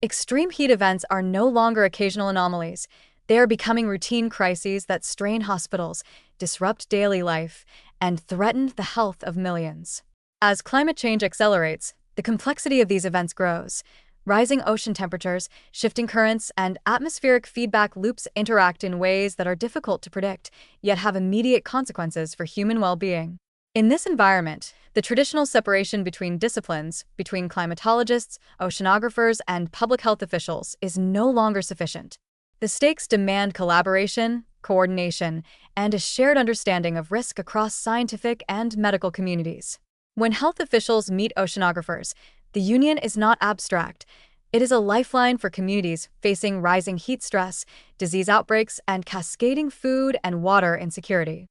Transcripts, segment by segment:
Extreme heat events are no longer occasional anomalies. They are becoming routine crises that strain hospitals, disrupt daily life, and threaten the health of millions. As climate change accelerates, the complexity of these events grows. Rising ocean temperatures, shifting currents, and atmospheric feedback loops interact in ways that are difficult to predict, yet have immediate consequences for human well-being. In this environment, the traditional separation between disciplines, between climatologists, oceanographers, and public health officials, is no longer sufficient. The stakes demand collaboration, coordination, and a shared understanding of risk across scientific and medical communities. When health officials meet oceanographers, the union is not abstract. It is a lifeline for communities facing rising heat stress, disease outbreaks, and cascading food and water insecurity.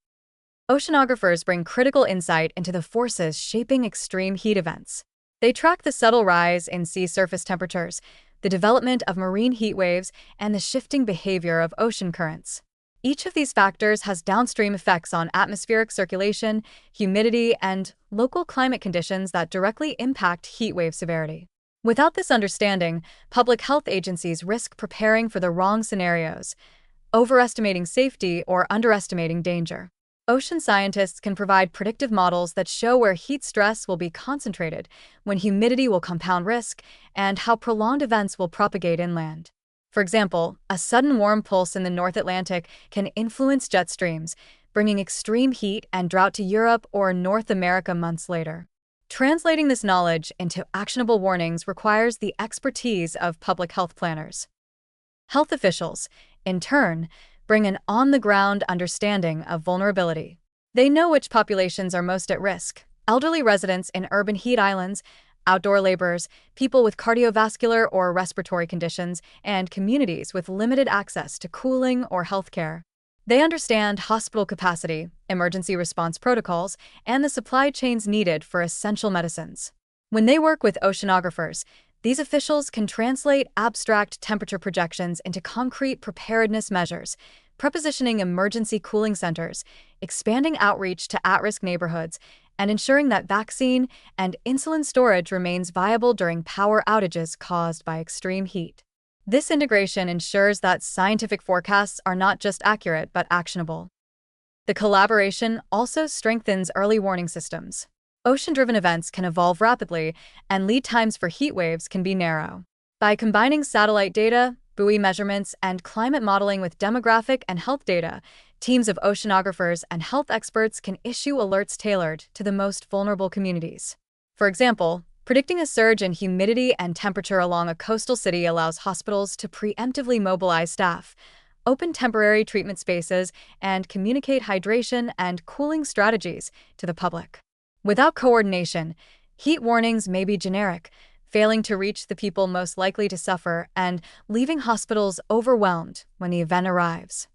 Oceanographers bring critical insight into the forces shaping extreme heat events. They track the subtle rise in sea surface temperatures, the development of marine heat waves, and the shifting behavior of ocean currents. Each of these factors has downstream effects on atmospheric circulation, humidity, and local climate conditions that directly impact heat wave severity. Without this understanding, public health agencies risk preparing for the wrong scenarios, overestimating safety or underestimating danger. Ocean scientists can provide predictive models that show where heat stress will be concentrated, when humidity will compound risk, and how prolonged events will propagate inland. For example, a sudden warm pulse in the North Atlantic can influence jet streams, bringing extreme heat and drought to Europe or North America months later. Translating this knowledge into actionable warnings requires the expertise of public health planners. Health officials, in turn, bring an on-the-ground understanding of vulnerability. They know which populations are most at risk: elderly residents in urban heat islands, outdoor laborers, people with cardiovascular or respiratory conditions, and communities with limited access to cooling or healthcare. They understand hospital capacity, emergency response protocols, and the supply chains needed for essential medicines. When they work with oceanographers, these officials can translate abstract temperature projections into concrete preparedness measures, prepositioning emergency cooling centers, expanding outreach to at-risk neighborhoods, and ensuring that vaccine and insulin storage remains viable during power outages caused by extreme heat. This integration ensures that scientific forecasts are not just accurate but actionable. The collaboration also strengthens early warning systems. Ocean-driven events can evolve rapidly, and lead times for heat waves can be narrow. By combining satellite data, buoy measurements, and climate modeling with demographic and health data, teams of oceanographers and health experts can issue alerts tailored to the most vulnerable communities. For example, predicting a surge in humidity and temperature along a coastal city allows hospitals to preemptively mobilize staff, open temporary treatment spaces, and communicate hydration and cooling strategies to the public. Without coordination, heat warnings may be generic, failing to reach the people most likely to suffer and leaving hospitals overwhelmed when the event arrives.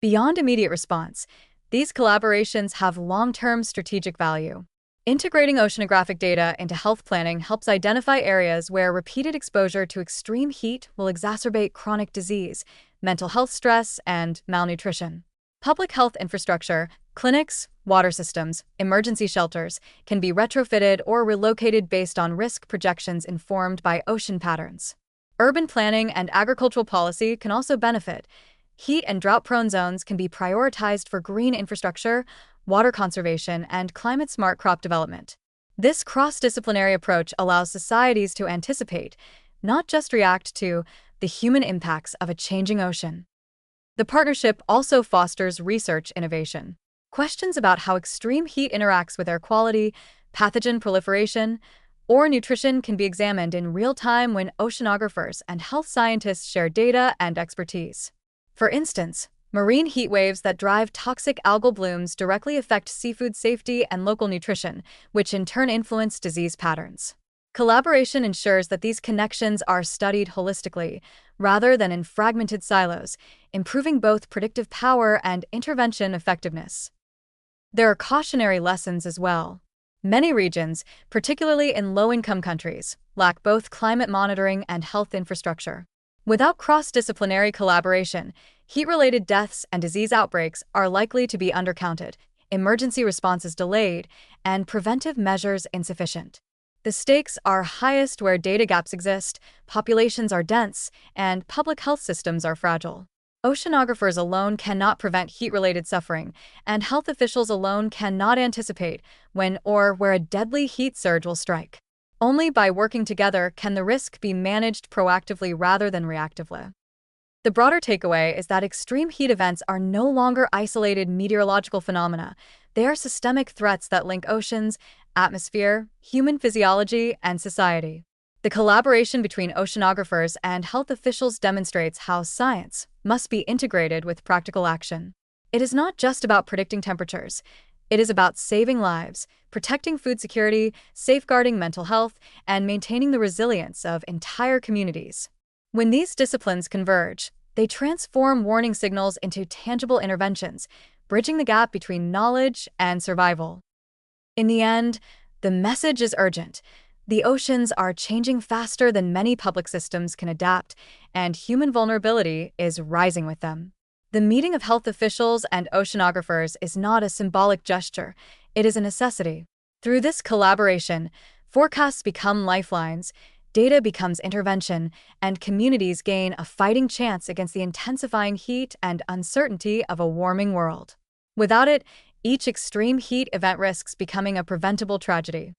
Beyond immediate response, these collaborations have long-term strategic value. Integrating oceanographic data into health planning helps identify areas where repeated exposure to extreme heat will exacerbate chronic disease, mental health stress, and malnutrition. Public health infrastructure, clinics, water systems, emergency shelters can be retrofitted or relocated based on risk projections informed by ocean patterns. Urban planning and agricultural policy can also benefit. Heat and drought-prone zones can be prioritized for green infrastructure, water conservation, and climate-smart crop development. This cross-disciplinary approach allows societies to anticipate, not just react to, the human impacts of a changing ocean. The partnership also fosters research innovation. Questions about how extreme heat interacts with air quality, pathogen proliferation, or nutrition can be examined in real time when oceanographers and health scientists share data and expertise. For instance, marine heat waves that drive toxic algal blooms directly affect seafood safety and local nutrition, which in turn influence disease patterns. Collaboration ensures that these connections are studied holistically, rather than in fragmented silos, improving both predictive power and intervention effectiveness. There are cautionary lessons as well. Many regions, particularly in low-income countries, lack both climate monitoring and health infrastructure. Without cross-disciplinary collaboration, heat-related deaths and disease outbreaks are likely to be undercounted, emergency responses delayed, and preventive measures insufficient. The stakes are highest where data gaps exist, populations are dense, and public health systems are fragile. Oceanographers alone cannot prevent heat-related suffering, and health officials alone cannot anticipate when or where a deadly heat surge will strike. Only by working together can the risk be managed proactively rather than reactively. The broader takeaway is that extreme heat events are no longer isolated meteorological phenomena. They are systemic threats that link oceans, atmosphere, human physiology, and society. The collaboration between oceanographers and health officials demonstrates how science must be integrated with practical action. It is not just about predicting temperatures. It is about saving lives, protecting food security, safeguarding mental health, and maintaining the resilience of entire communities. When these disciplines converge, they transform warning signals into tangible interventions, bridging the gap between knowledge and survival. In the end, the message is urgent. The oceans are changing faster than many public systems can adapt, and human vulnerability is rising with them. The meeting of health officials and oceanographers is not a symbolic gesture, it is a necessity. Through this collaboration, forecasts become lifelines, data becomes intervention, and communities gain a fighting chance against the intensifying heat and uncertainty of a warming world. Without it, each extreme heat event risks becoming a preventable tragedy.